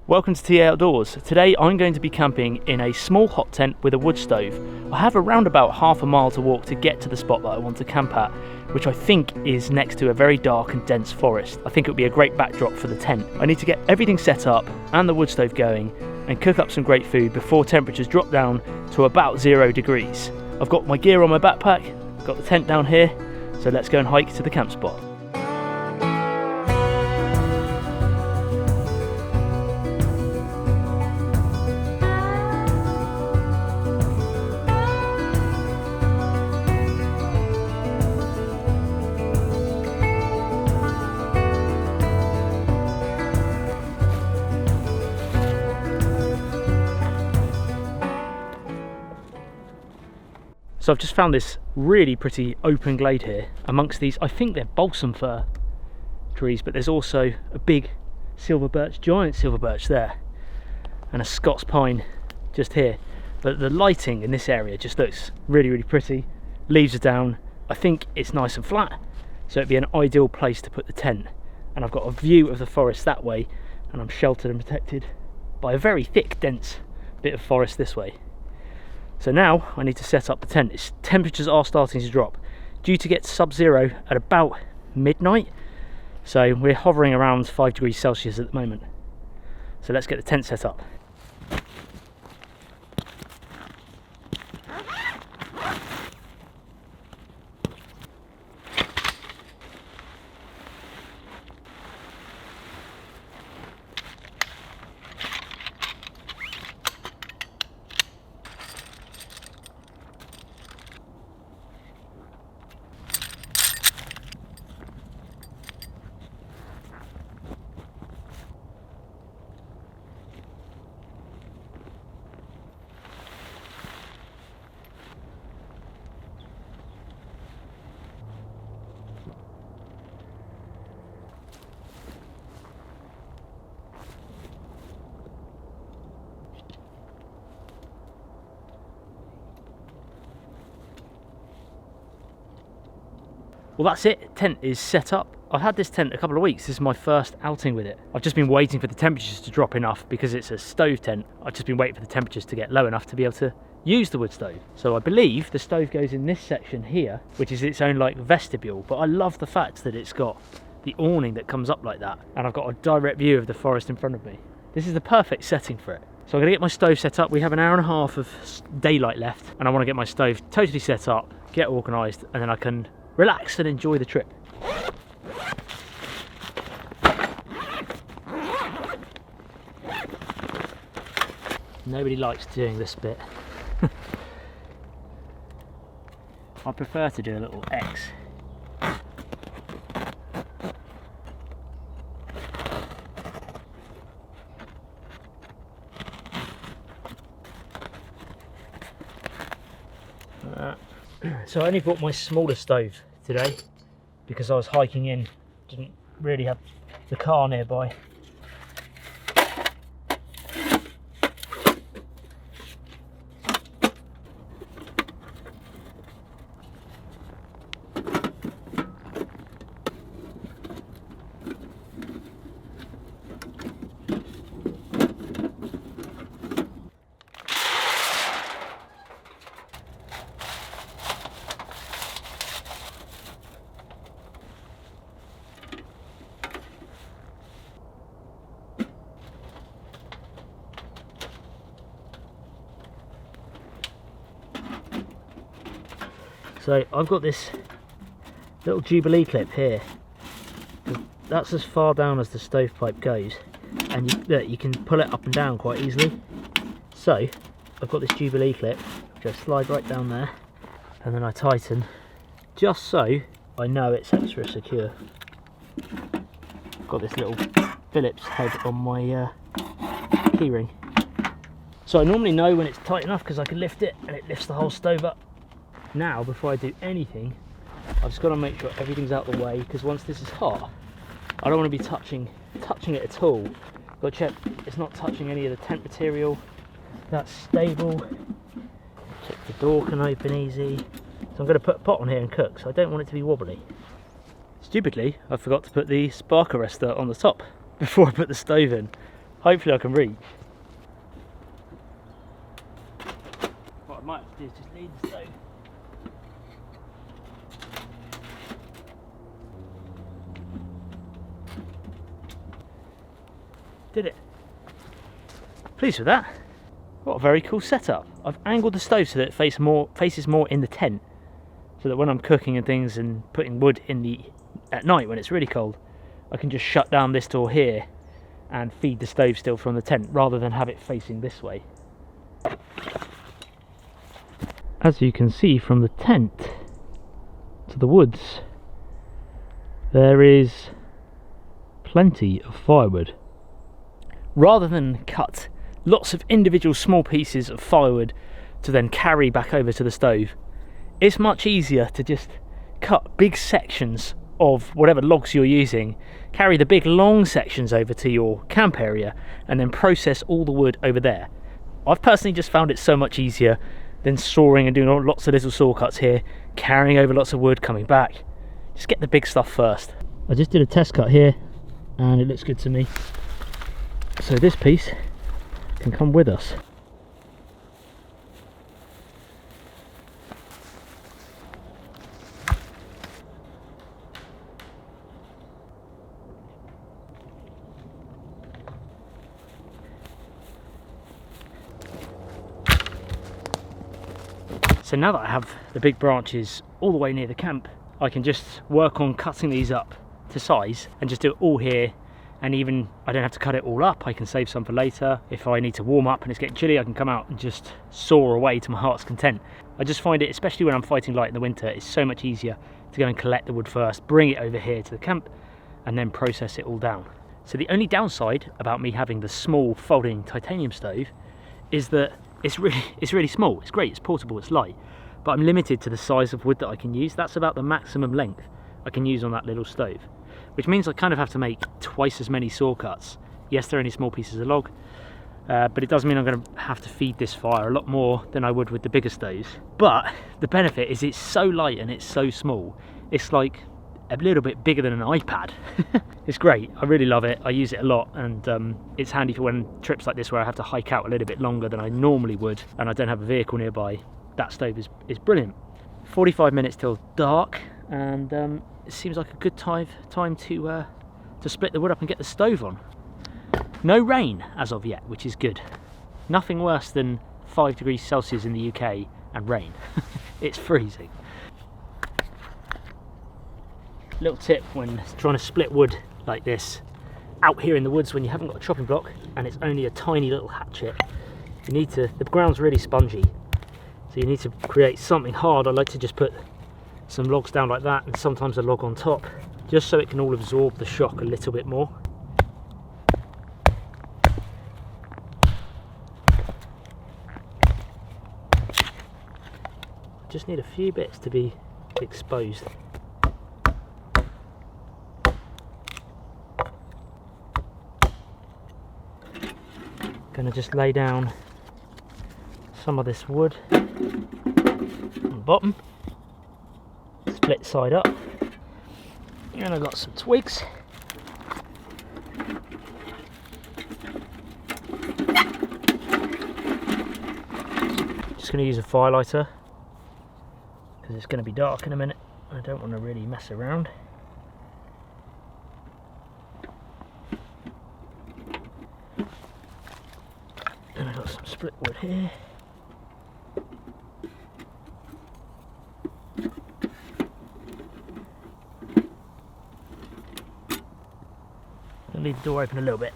Welcome to TA Outdoors. Today I'm going to be camping in a small hot tent with a wood stove. I have around about half a mile to walk to get to the spot that I want to camp at, which I think is next to a very dark and dense forest. I think it would be a great backdrop for the tent. I need to get everything set up and the wood stove going and cook up some great food before temperatures drop down to about 0 degrees. I've got my gear on my backpack, got the tent down here, so let's go and hike to the camp spot. So I've just found this really pretty open glade here amongst these, I think they're balsam fir trees, but there's also a big silver birch, giant silver birch there, and a Scots pine just here. But the lighting in this area just looks really pretty. Leaves are down. I think it's nice and flat, so it'd be an ideal place to put the tent. And I've got a view of the forest that way, and I'm sheltered and protected by a very thick, dense bit of forest this way. So now I need to set up the tent. Temperatures are starting to drop, due to get sub-zero at about midnight. So we're hovering around 5 degrees Celsius at the moment. So let's get the tent set up. Well, that's it, tent is set up. I've had this tent a couple of weeks. This is my first outing with it. I've just been waiting for the temperatures to drop enough because it's a stove tent. I've just been waiting for the temperatures to get low enough to be able to use the wood stove. So I believe the stove goes in this section here, which is its own like vestibule, but I love the fact that it's got the awning that comes up like that, and I've got a direct view of the forest in front of me. This is the perfect setting for it. So I'm gonna get my stove set up. We have an hour and a half of daylight left, and I wanna get my stove totally set up, get organized, and then I can relax and enjoy the trip. Nobody likes doing this bit. I prefer to do a little X. So I only brought my smaller stove today because I was hiking in, didn't really have the car nearby. So I've got this little Jubilee clip here. That's as far down as the stovepipe goes, and you can pull it up and down quite easily. So I've got this Jubilee clip, which I slide right down there, and then I tighten, just so I know it's extra secure. I've got this little Phillips head on my keyring. So I normally know when it's tight enough because I can lift it and it lifts the whole stove up. Now, before I do anything, I've just got to make sure everything's out of the way, because once this is hot, I don't want to be touching it at all. Got to check it's not touching any of the tent material. That's stable. Check the door can open easy. So I'm going to put a pot on here and cook, so I don't want it to be wobbly. Stupidly, I forgot to put the spark arrestor on the top before I put the stove in. Hopefully I can reach. What I might have to do is just leave the stove. Did it. Pleased with that. What a very cool setup. I've angled the stove so that it faces more in the tent, so that when I'm cooking and things and putting wood in at night when it's really cold, I can just shut down this door here and feed the stove still from the tent rather than have it facing this way. As you can see from the tent to the woods, there is plenty of firewood. Rather than cut lots of individual small pieces of firewood to then carry back over to the stove, it's much easier to just cut big sections of whatever logs you're using, carry the big long sections over to your camp area, and then process all the wood over there. I've personally just found it so much easier than sawing and doing lots of little saw cuts here, carrying over lots of wood, coming back. Just get the big stuff first. I just did a test cut here and it looks good to me. So this piece can come with us. So now that I have the big branches all the way near the camp, I can just work on cutting these up to size and just do it all here. And even I don't have to cut it all up, I can save some for later. If I need to warm up and it's getting chilly, I can come out and just saw away to my heart's content. I just find it, especially when I'm fighting light in the winter, it's so much easier to go and collect the wood first, bring it over here to the camp, and then process it all down. So the only downside about me having the small folding titanium stove is that it's really small. It's great, it's portable, it's light, but I'm limited to the size of wood that I can use. That's about the maximum length I can use on that little stove, which means I kind of have to make twice as many saw cuts. Yes, they're only small pieces of log, but it does mean I'm going to have to feed this fire a lot more than I would with the bigger stoves. But the benefit is it's so light and it's so small. It's like a little bit bigger than an iPad. It's great, I really love it. I use it a lot, and it's handy for when trips like this where I have to hike out a little bit longer than I normally would and I don't have a vehicle nearby. That stove is brilliant. 45 minutes till dark, and it seems like a good time to split the wood up and get the stove on. No rain as of yet, which is good. Nothing worse than 5 degrees Celsius in the UK and rain. It's freezing. Little tip when trying to split wood like this out here in the woods when you haven't got a chopping block and it's only a tiny little hatchet, the ground's really spongy, so you need to create something hard. I like to just put some logs down like that and sometimes a log on top, just so it can all absorb the shock a little bit more. Just need a few bits to be exposed. Gonna just lay down some of this wood on the bottom, split side up, and I've got some twigs. Just gonna use a fire lighter because it's gonna be dark in a minute. I don't want to really mess around. And I've got some split wood here. I'll leave the door open a little bit.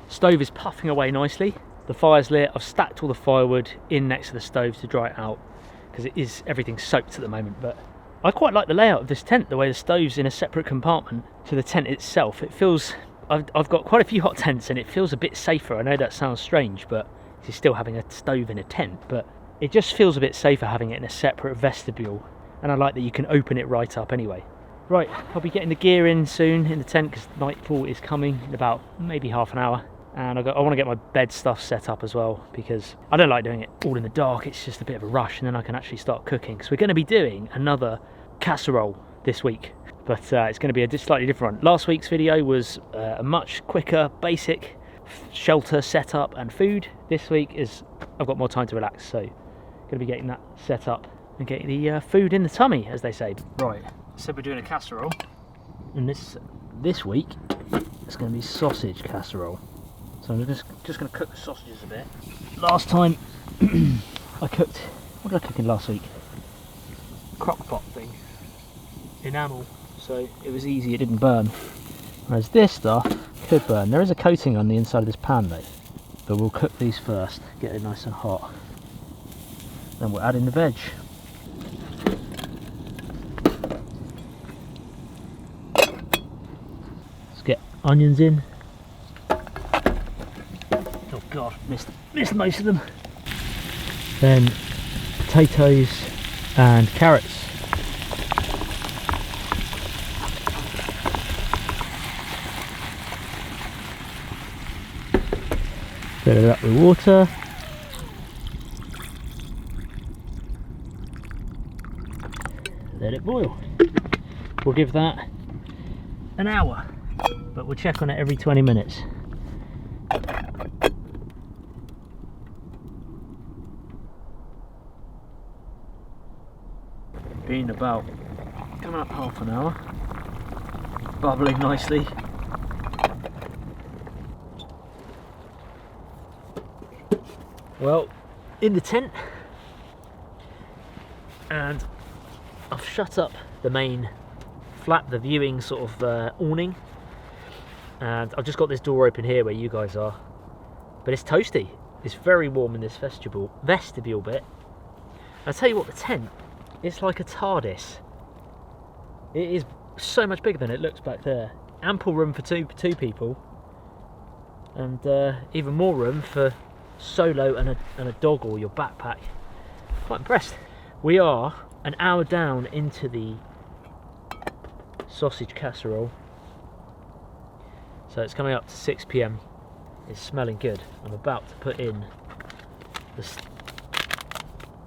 Stove is puffing away nicely. The fire's lit. I've stacked all the firewood in next to the stove to dry it out because everything's soaked at the moment. But I quite like the layout of this tent, the way the stove's in a separate compartment to the tent itself. It feels, I've got quite a few hot tents and it feels a bit safer. I know that sounds strange, but you're still having a stove in a tent, but it just feels a bit safer having it in a separate vestibule. And I like that you can open it right up anyway. Right, I'll be getting the gear in soon in the tent because nightfall is coming in about maybe half an hour. And I want to get my bed stuff set up as well because I don't like doing it all in the dark. It's just a bit of a rush, and then I can actually start cooking because we're going to be doing another casserole this week. but it's going to be a slightly different one. Last week's video was a much quicker, basic shelter setup and food. This week is I've got more time to relax, so going to be getting that set up and getting the food in the tummy, as they say. Right, so we're doing a casserole, and this week it's going to be sausage casserole. So I'm just going to cook the sausages a bit. Last time I cooked, what did I cook in last week? Crock pot thing, enamel, so it was easy, it didn't burn. Whereas this stuff could burn. There is a coating on the inside of this pan though, but we'll cook these first, get it nice and hot. Then we'll add in the veg. Let's get onions in. Oh god, missed most of them. Then potatoes and carrots. Fill it up with water. Let it boil. We'll give that an hour, but we'll check on it every 20 minutes. Been about coming up half an hour, bubbling nicely. Well, in the tent, and I've shut up the main flap, the viewing sort of awning, and I've just got this door open here where you guys are, but it's toasty. It's very warm in this vestibule bit. I'll tell you what, the tent, it's like a TARDIS. It is so much bigger than it looks back there. Ample room for two people, and even more room for solo and a dog or your backpack. Quite impressed. We are an hour down into the sausage casserole, so it's coming up to 6 PM. It's smelling good. I'm about to put in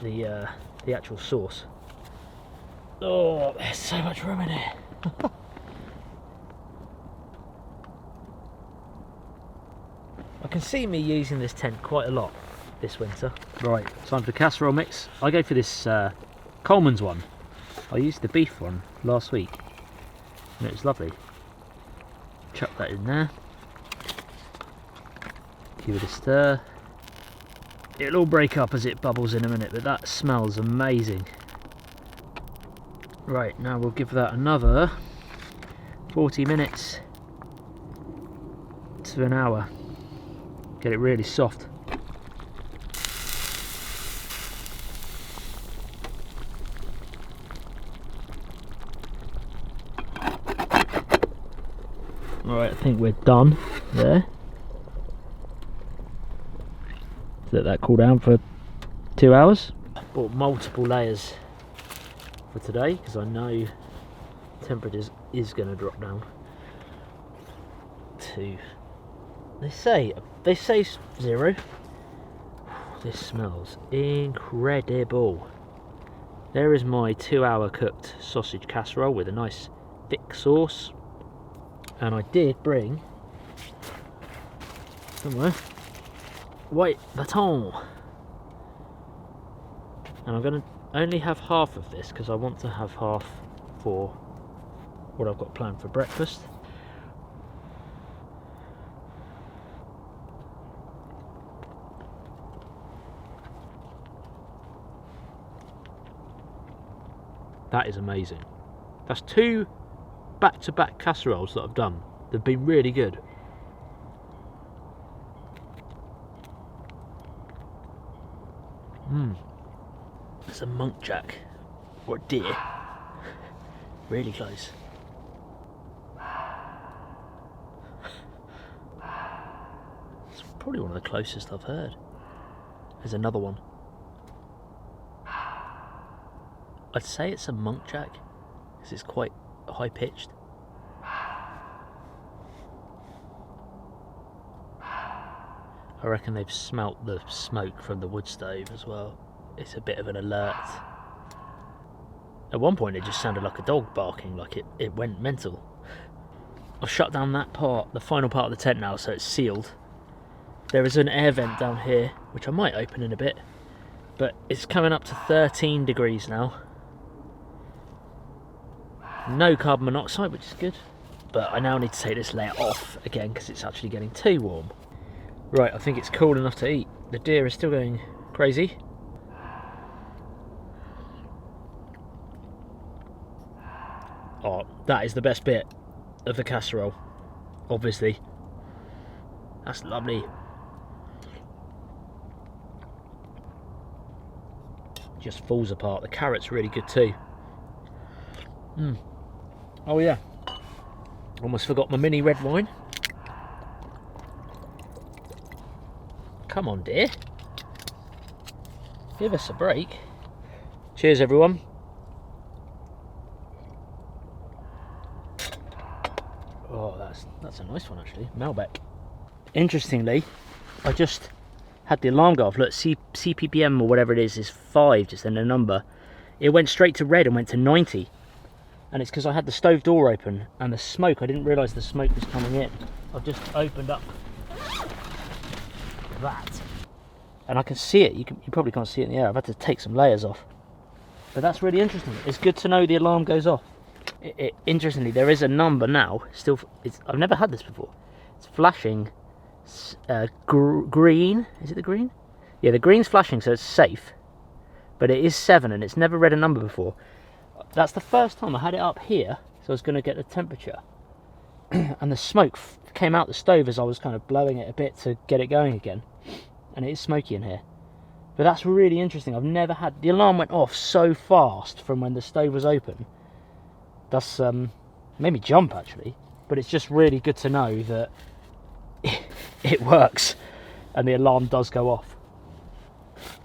the actual sauce. Oh, there's so much room in here. I can see me using this tent quite a lot this winter. Right, time for the casserole mix. I go for this Coleman's one. I used the beef one last week and it was lovely. Chuck that in there. Give it a stir. It'll all break up as it bubbles in a minute, but that smells amazing. Right, now we'll give that another 40 minutes to an hour. Get it really soft. Alright, I think we're done there. Let that cool down for 2 hours. Bought multiple layers for today because I know temperatures is going to drop down to, they say 0. This smells incredible. There is my 2-hour cooked sausage casserole with a nice thick sauce, and I did bring somewhere white baton, and I'm going to only have half of this because I want to have half for what I've got planned for breakfast. That is amazing. That's 2 back-to-back casseroles that I've done. They've been really good. There's a muntjac or a deer. Really close. It's probably one of the closest I've heard. There's another one. I'd say it's a muntjac because it's quite high pitched. I reckon they've smelt the smoke from the wood stove as well. It's a bit of an alert At one point it just sounded like a dog barking, like it went mental. I've shut down that part, the final part of the tent now, so it's sealed. There is an air vent down here, which I might open in a bit, but it's coming up to 13 degrees now. No carbon monoxide, which is good. But I now need to take this layer off again because it's actually getting too warm. Right, I think it's cool enough to eat. The deer is still going crazy. Oh, that is the best bit of the casserole, obviously. That's lovely. Just falls apart. The carrot's really good too. Oh yeah. Almost forgot my mini red wine. Come on, dear. Give us a break. Cheers, everyone. Oh, that's a nice one, actually. Malbec. Interestingly, I just had the alarm go off. Look, CPPM or whatever it is 5, just in a number. It went straight to red and went to 90. And it's because I had the stove door open and the smoke, I didn't realise the smoke was coming in. I've just opened up that. And I can see it. You probably can't see it in the air. I've had to take some layers off. But that's really interesting. It's good to know the alarm goes off. Interestingly, there is a number now. I've never had this before. It's flashing green. Is it the green? Yeah, the green's flashing, so it's safe. But it is 7, and it's never read a number before. That's the first time I had it up here, so I was going to get the temperature. And the smoke came out the stove as I was kind of blowing it a bit to get it going again. And it is smoky in here. But that's really interesting. I've never had... The alarm went off so fast from when the stove was open. That's made me jump, actually. But it's just really good to know that it works and the alarm does go off.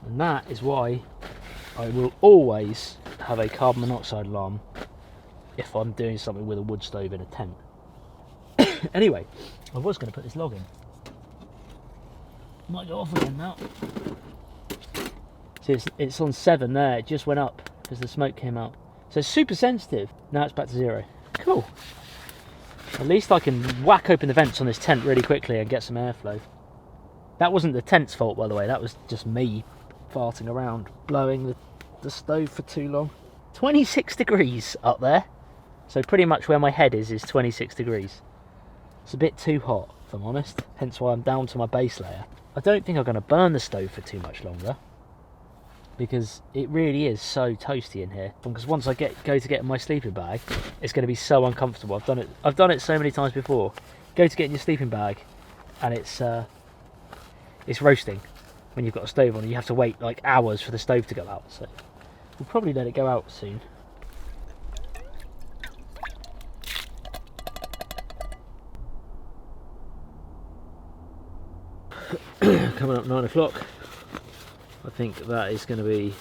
And that is why I will always have a carbon monoxide alarm if I'm doing something with a wood stove in a tent. Anyway, I was going to put this log in. Might go off again now. See, it's on 7 there. It just went up because the smoke came out. So it's super sensitive. Now it's back to 0. Cool. At least I can whack open the vents on this tent really quickly and get some airflow. That wasn't the tent's fault, by the way. That was just me farting around, blowing the stove for too long. 26 degrees up there. So pretty much where my head is 26 degrees. It's a bit too hot, if I'm honest. Hence why I'm down to my base layer. I don't think I'm going to burn the stove for too much longer, because it really is so toasty in here. Because once I go to get my sleeping bag, it's going to be so uncomfortable. I've done it so many times before. Go to get in your sleeping bag, and it's roasting when you've got a stove on. And you have to wait like hours for the stove to go out. So we'll probably let it go out soon. Coming up 9 o'clock. I think that is going to be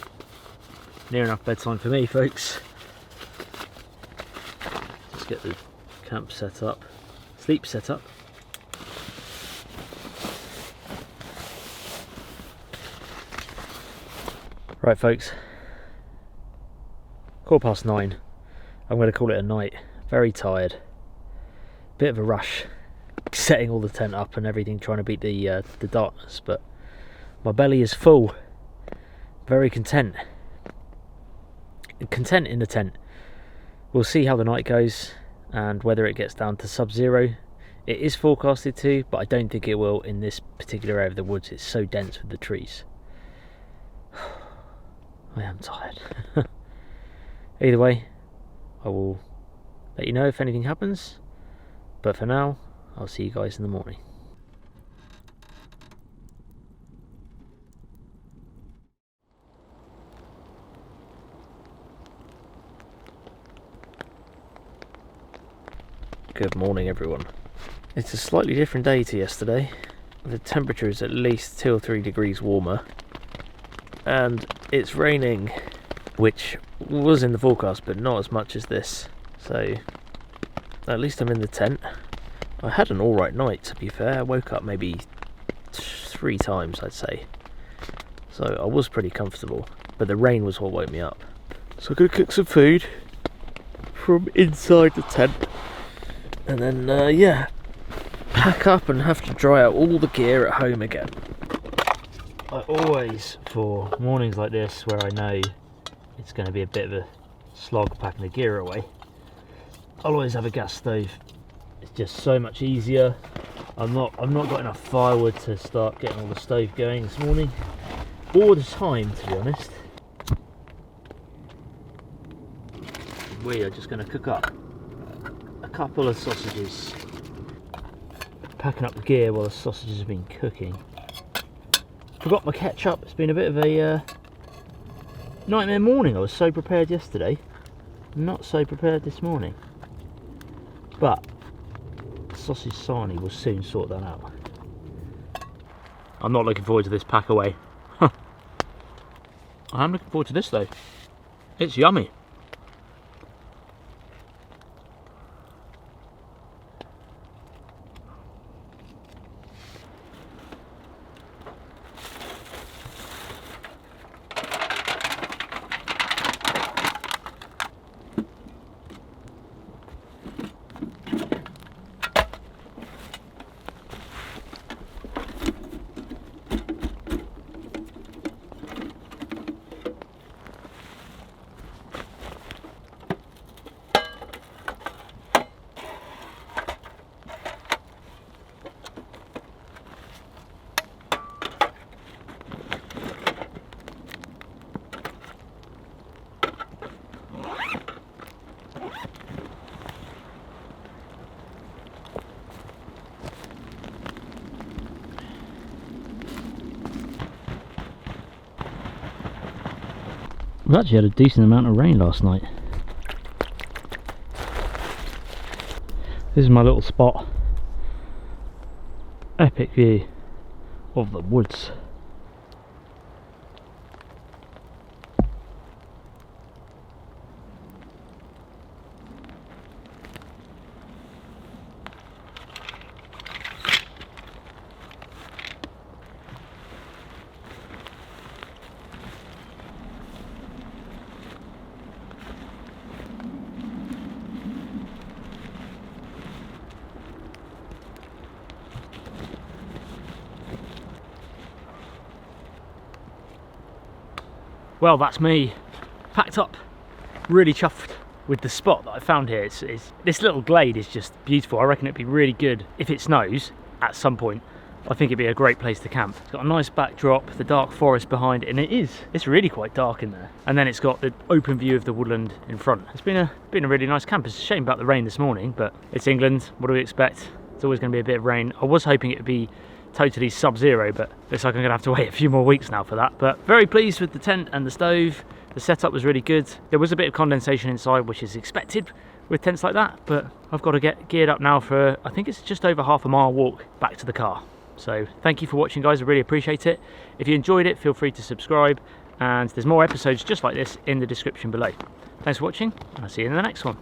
near enough bedtime for me, folks. Let's get the camp set up, sleep set up. Right, folks, 9:15. I'm going to call it a night. Very tired, bit of a rush setting all the tent up and everything, trying to beat the darkness, but my belly is full. Very content in the tent. We'll see how the night goes and whether it gets down to sub-zero. It is forecasted to, but I don't think it will in this particular area of the woods. It's so dense with the trees. I am tired. Either way, I will let you know if anything happens, but for now I'll see you guys in the morning. Good morning, everyone. It's a slightly different day to yesterday. The temperature is at least 2 or 3 degrees warmer, and it's raining, which was in the forecast, but not as much as this. So at least I'm in the tent. I had an alright night, to be fair. I woke up maybe 3 times, I'd say. So I was pretty comfortable, but the rain was what woke me up. So I'm going to cook some food from inside the tent, and then yeah, pack up and have to dry out all the gear at home again. I always, for mornings like this where I know it's going to be a bit of a slog packing the gear away, I'll always have a gas stove. It's just so much easier. I've not got enough firewood to start getting all the stove going this morning, or the time, to be honest. We are just going to cook up a couple of sausages, packing up the gear while the sausages have been cooking. Forgot my ketchup. It's been a bit of a nightmare morning. I was so prepared yesterday, not so prepared this morning, but sausage sarnie will soon sort that out. I'm not looking forward to this pack away. I am looking forward to this though. It's yummy. We actually had a decent amount of rain last night. This is my little spot. Epic view of the woods. Well, that's me packed up, really chuffed with the spot that I found here. This little glade is just beautiful. I reckon it'd be really good if it snows at some point. I think it'd be a great place to camp. It's got a nice backdrop, the dark forest behind it, and it's really quite dark in there. And then it's got the open view of the woodland in front. It's been a really nice camp. It's a shame about the rain this morning, but it's England. What do we expect? It's always going to be a bit of rain. I was hoping it would be totally sub-zero, but looks like I'm gonna have to wait a few more weeks now for that. But very pleased with the tent and the stove. The setup was really good. There was a bit of condensation inside, which is expected with tents like that, but I've got to get geared up now for, I think it's just over half a mile walk back to the car. So thank you for watching, guys. I really appreciate it. If you enjoyed it, feel free to subscribe, and there's more episodes just like this in the description below. Thanks for watching, and I'll see you in the next one.